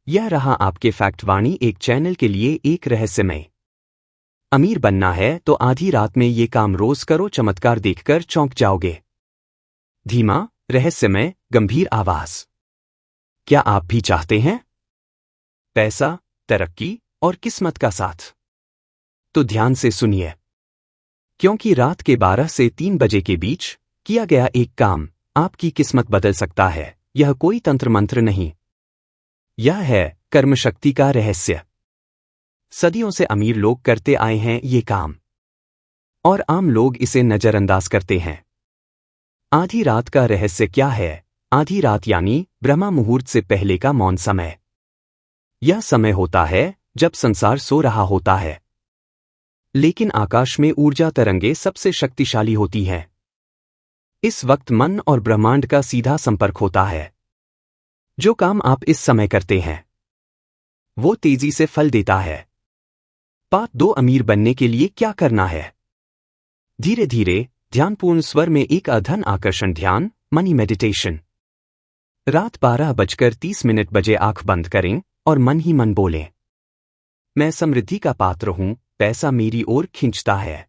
यह रहा आपके फैक्टवाणी एक चैनल के लिए एक रहस्यमय। अमीर बनना है तो आधी रात में ये काम रोज करो, चमत्कार देखकर चौंक जाओगे। धीमा, रहस्यमय, गंभीर आवाज। क्या आप भी चाहते हैं पैसा, तरक्की और किस्मत का साथ? तो ध्यान से सुनिए, क्योंकि रात के 12 से 3 बजे के बीच किया गया एक काम आपकी किस्मत बदल सकता है। यह कोई तंत्र मंत्र नहीं, यह है कर्मशक्ति का रहस्य। सदियों से अमीर लोग करते आए हैं ये काम, और आम लोग इसे नजरअंदाज करते हैं। आधी रात का रहस्य क्या है? आधी रात यानी ब्रह्मा मुहूर्त से पहले का मौन समय। यह समय होता है जब संसार सो रहा होता है, लेकिन आकाश में ऊर्जा तरंगे सबसे शक्तिशाली होती हैं। इस वक्त मन और ब्रह्मांड का सीधा संपर्क होता है। जो काम आप इस समय करते हैं वो तेजी से फल देता है। पार्ट 2, अमीर बनने के लिए क्या करना है? धीरे धीरे ध्यानपूर्ण स्वर में एक अधन आकर्षण ध्यान, मनी मेडिटेशन। रात 12:30 बजे आंख बंद करें और मन ही मन बोलें, मैं समृद्धि का पात्र हूं, पैसा मेरी ओर खींचता है।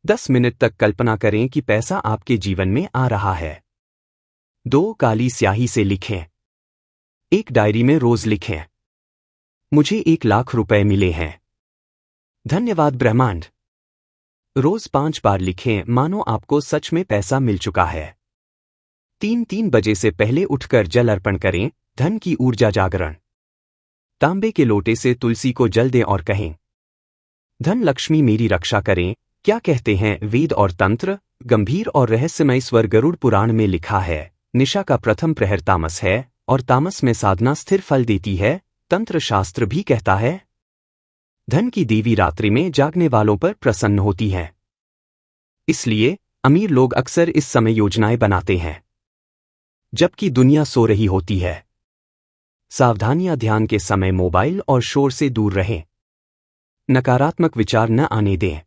10 मिनट तक कल्पना करें कि पैसा आपके जीवन में आ रहा है। 2 काली स्याही से लिखें। एक डायरी में रोज लिखें, मुझे 1 लाख रुपए मिले हैं, धन्यवाद ब्रह्मांड। रोज 5 बार लिखें, मानो आपको सच में पैसा मिल चुका है। 3 बजे से पहले उठकर जल अर्पण करें, धन की ऊर्जा जागरण। तांबे के लोटे से तुलसी को जल दें और कहें, धन लक्ष्मी मेरी रक्षा करें। क्या कहते हैं वेद और तंत्र? गंभीर और रहस्यमय स्वर। गरुड़ पुराण में लिखा है, निशा का प्रथम प्रहर तामस है और तामस में साधना स्थिर फल देती है। तंत्र शास्त्र भी कहता है, धन की देवी रात्रि में जागने वालों पर प्रसन्न होती है। इसलिए अमीर लोग अक्सर इस समय योजनाएं बनाते हैं जबकि दुनिया सो रही होती है। सावधानियां, ध्यान के समय मोबाइल और शोर से दूर रहें। नकारात्मक विचार न आने दें।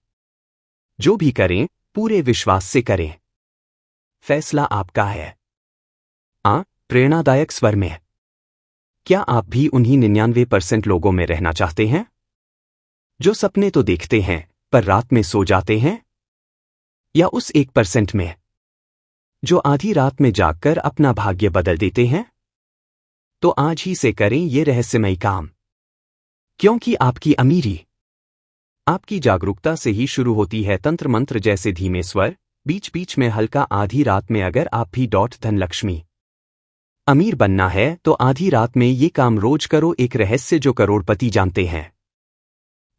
जो भी करें पूरे विश्वास से करें। फैसला आपका है। प्रेरणादायक स्वर में, क्या आप भी उन्हीं 99% लोगों में रहना चाहते हैं जो सपने तो देखते हैं पर रात में सो जाते हैं? या उस 1% में जो आधी रात में जागकर अपना भाग्य बदल देते हैं? तो आज ही से करें ये रहस्यमय काम, क्योंकि आपकी अमीरी आपकी जागरूकता से ही शुरू होती है। तंत्र मंत्र जैसे धीमे स्वर, बीच बीच में हल्का। आधी रात में अगर आप भी धनलक्ष्मी अमीर बनना है तो आधी रात में ये काम रोज करो। एक रहस्य जो करोड़पति जानते हैं।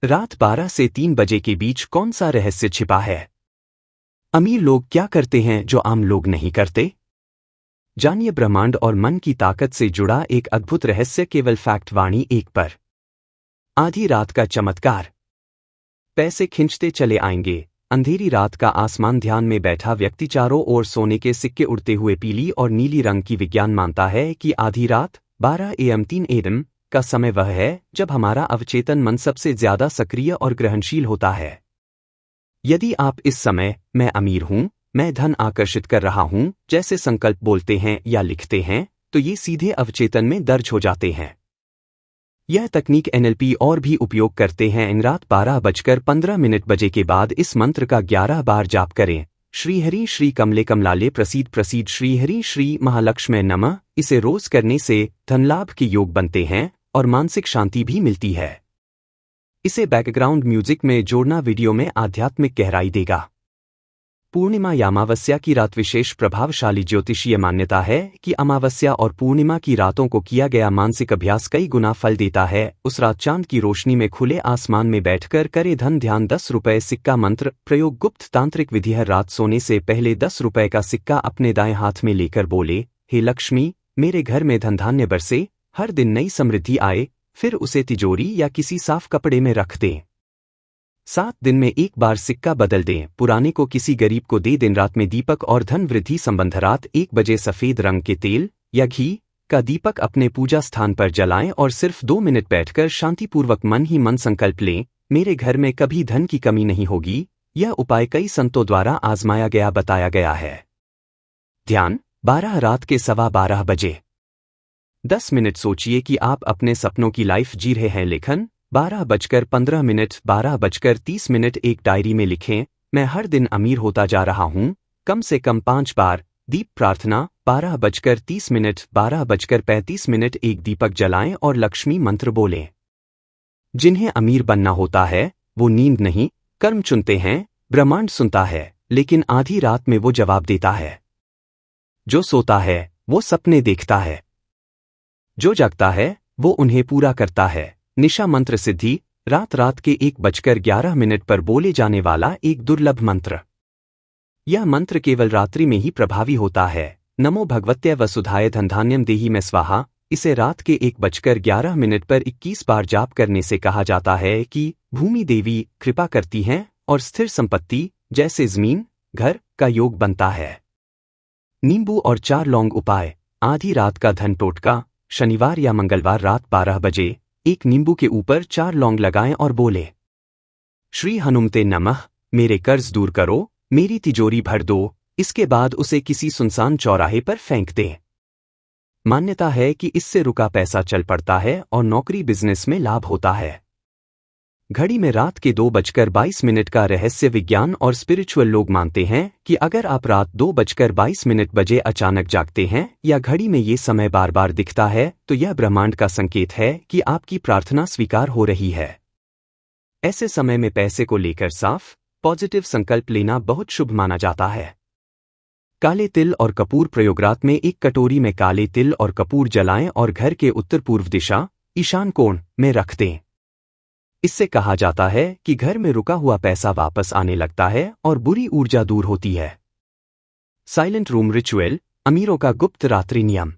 रात 12 से 3 बजे के बीच कौन सा रहस्य छिपा है? अमीर लोग क्या करते हैं जो आम लोग नहीं करते? जानिए ब्रह्मांड और मन की ताकत से जुड़ा एक अद्भुत रहस्य, केवल फैक्टवाणी 1 पर। आधी रात का चमत्कार। पैसे खिंचते चले आएंगे। अंधेरी रात का आसमान, ध्यान में बैठा व्यक्ति, चारों ओर सोने के सिक्के उड़ते हुए पीली और नीली रंग की। विज्ञान मानता है कि आधी रात 12 AM 3 AM का समय वह है जब हमारा अवचेतन मन सबसे ज्यादा सक्रिय और ग्रहणशील होता है। यदि आप इस समय मैं अमीर हूं, मैं धन आकर्षित कर रहा हूं जैसे संकल्प बोलते हैं या लिखते हैं, तो ये सीधे अवचेतन में दर्ज हो जाते हैं। यह तकनीक NLP और भी उपयोग करते हैं। इन रात 12:15 बजे के बाद इस मंत्र का 11 बार जाप करें। श्रीहरि श्री कमले कमलाले प्रसीद प्रसीद, श्रीहरि श्री महालक्ष्मी नमः। इसे रोज करने से धनलाभ के योग बनते हैं और मानसिक शांति भी मिलती है। इसे बैकग्राउंड म्यूजिक में जोड़ना वीडियो में आध्यात्मिक गहराई देगा। पूर्णिमा या अमावस्या की रात विशेष प्रभावशाली ज्योतिषीय मान्यता है कि अमावस्या और पूर्णिमा की रातों को किया गया मानसिक अभ्यास कई गुना फल देता है। उस रात चांद की रोशनी में खुले आसमान में बैठकर करे धन ध्यान। 10 रुपए सिक्का मंत्र प्रयोग। गुप्त तांत्रिक विधि। हर रात सोने से पहले 10 रुपए का सिक्का अपने दाएं हाथ में लेकर बोले, हे लक्ष्मी मेरे घर में धन धान्य बरसे, हर दिन नई समृद्धि आए। फिर उसे तिजोरी या किसी साफ कपड़े में रख दें। 7 दिन में 1 बार सिक्का बदल दें। पुराने को किसी गरीब को दे। दिन रात में दीपक और धन वृद्धि संबंध। रात 1 बजे सफेद रंग के तेल या घी का दीपक अपने पूजा स्थान पर जलाएं और सिर्फ 2 मिनट बैठकर शांतिपूर्वक मन ही मन संकल्प लें, मेरे घर में कभी धन की कमी नहीं होगी। यह उपाय कई संतों द्वारा आजमाया गया, बताया गया है। ध्यान 12 रात के 12:15 बजे। 10 मिनट सोचिए कि आप अपने सपनों की लाइफ जी रहे हैं। लेखन 12:15 12:30 एक डायरी में लिखें, मैं हर दिन अमीर होता जा रहा हूँ, कम से कम 5 बार। दीप प्रार्थना 12:30 12:35 एक दीपक जलाएं और लक्ष्मी मंत्र बोलें। जिन्हें अमीर बनना होता है वो नींद नहीं कर्म चुनते हैं। ब्रह्मांड सुनता है लेकिन आधी रात में वो जवाब देता है। जो सोता है वो सपने देखता है, जो जागता है वो उन्हें पूरा करता है। निशा मंत्र सिद्धि रात रात के 1:11 पर बोले जाने वाला एक दुर्लभ मंत्र। यह मंत्र केवल रात्रि में ही प्रभावी होता है। नमो भगवत्य वसुधाय धनधान्यम देहि में स्वाहा। इसे रात के 1:11 पर 21 बार जाप करने से कहा जाता है कि भूमि देवी कृपा करती हैं और स्थिर संपत्ति जैसे जमीन घर का योग बनता है। नींबू और 4 लौंग उपाय। आधी रात का धन टोटका। शनिवार या मंगलवार रात 12 बजे एक नींबू के ऊपर 4 लौंग लगाएं और बोले, श्री हनुमते नमः, मेरे कर्ज दूर करो, मेरी तिजोरी भर दो। इसके बाद उसे किसी सुनसान चौराहे पर फेंक दें। मान्यता है कि इससे रुका पैसा चल पड़ता है और नौकरी बिजनेस में लाभ होता है। घड़ी में रात के 2:22 का रहस्य। विज्ञान और स्पिरिचुअल लोग मानते हैं कि अगर आप रात 2:22 बजे अचानक जागते हैं या घड़ी में ये समय बार बार दिखता है तो यह ब्रह्मांड का संकेत है कि आपकी प्रार्थना स्वीकार हो रही है। ऐसे समय में पैसे को लेकर साफ पॉजिटिव संकल्प लेना बहुत शुभ माना जाता है। काले तिल और कपूर प्रयोग। रात में एक कटोरी में काले तिल और कपूर जलाएं और घर के उत्तर पूर्व दिशा ईशान कोण में रख दें। इससे कहा जाता है कि घर में रुका हुआ पैसा वापस आने लगता है और बुरी ऊर्जा दूर होती है। साइलेंट रूम रिचुअल अमीरों का गुप्त रात्रि नियम।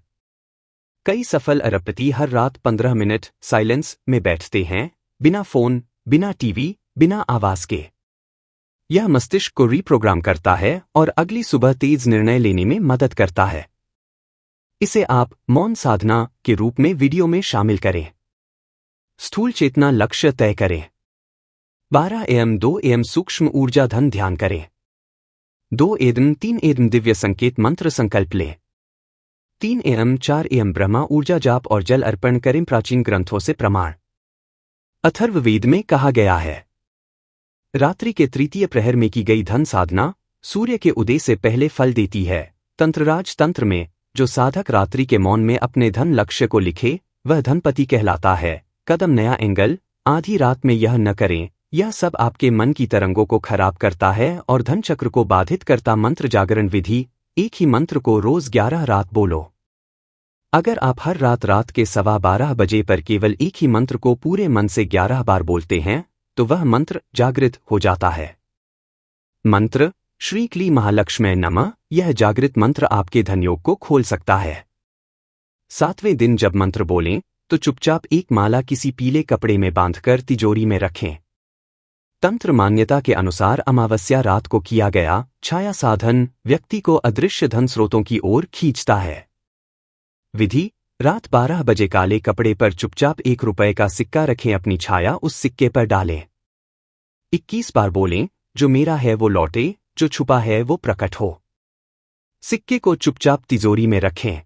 कई सफल अरबपति हर रात 15 मिनट साइलेंस में बैठते हैं, बिना फोन, बिना टीवी, बिना आवाज के। यह मस्तिष्क को रीप्रोग्राम करता है और अगली सुबह तेज निर्णय लेने में मदद करता है। इसे आप मौन साधना के रूप में वीडियो में शामिल करें। स्थूल चेतना लक्ष्य तय करें। 12 AM 2 AM सूक्ष्म ऊर्जा धन ध्यान करें। 2 AM 3 AM दिव्य संकेत मंत्र संकल्प लें। 3 AM 4 AM ब्रह्मा ऊर्जा जाप और जल अर्पण करें। प्राचीन ग्रंथों से प्रमाण। अथर्ववेद में कहा गया है, रात्रि के तृतीय प्रहर में की गई धन साधना सूर्य के उदय से पहले फल देती है। तंत्रराज तंत्र में जो साधक रात्रि के मौन में अपने धन लक्ष्य को लिखे वह धनपति कहलाता है। कदम नया एंगल। आधी रात में यह न करें, यह सब आपके मन की तरंगों को खराब करता है और धन चक्र को बाधित करता। मंत्र जागरण विधि। एक ही मंत्र को रोज 11 रात बोलो। अगर आप हर रात के 12:15 बजे पर केवल एक ही मंत्र को पूरे मन से 11 बार बोलते हैं तो वह मंत्र जागृत हो जाता है। मंत्र श्री क्ली महालक्ष्मी नमः। यह जागृत मंत्र आपके धनयोग को खोल सकता है। 7वें दिन जब मंत्र बोलें तो चुपचाप एक माला किसी पीले कपड़े में बांधकर तिजोरी में रखें। तंत्र मान्यता के अनुसार अमावस्या रात को किया गया छाया साधन व्यक्ति को अदृश्य धन स्रोतों की ओर खींचता है। विधि रात 12 बजे काले कपड़े पर चुपचाप ₹1 का सिक्का रखें। अपनी छाया उस सिक्के पर डालें। 21 बार बोलें, जो मेरा है वो लौटे, जो छुपा है वो प्रकट हो। सिक्के को चुपचाप तिजोरी में रखें।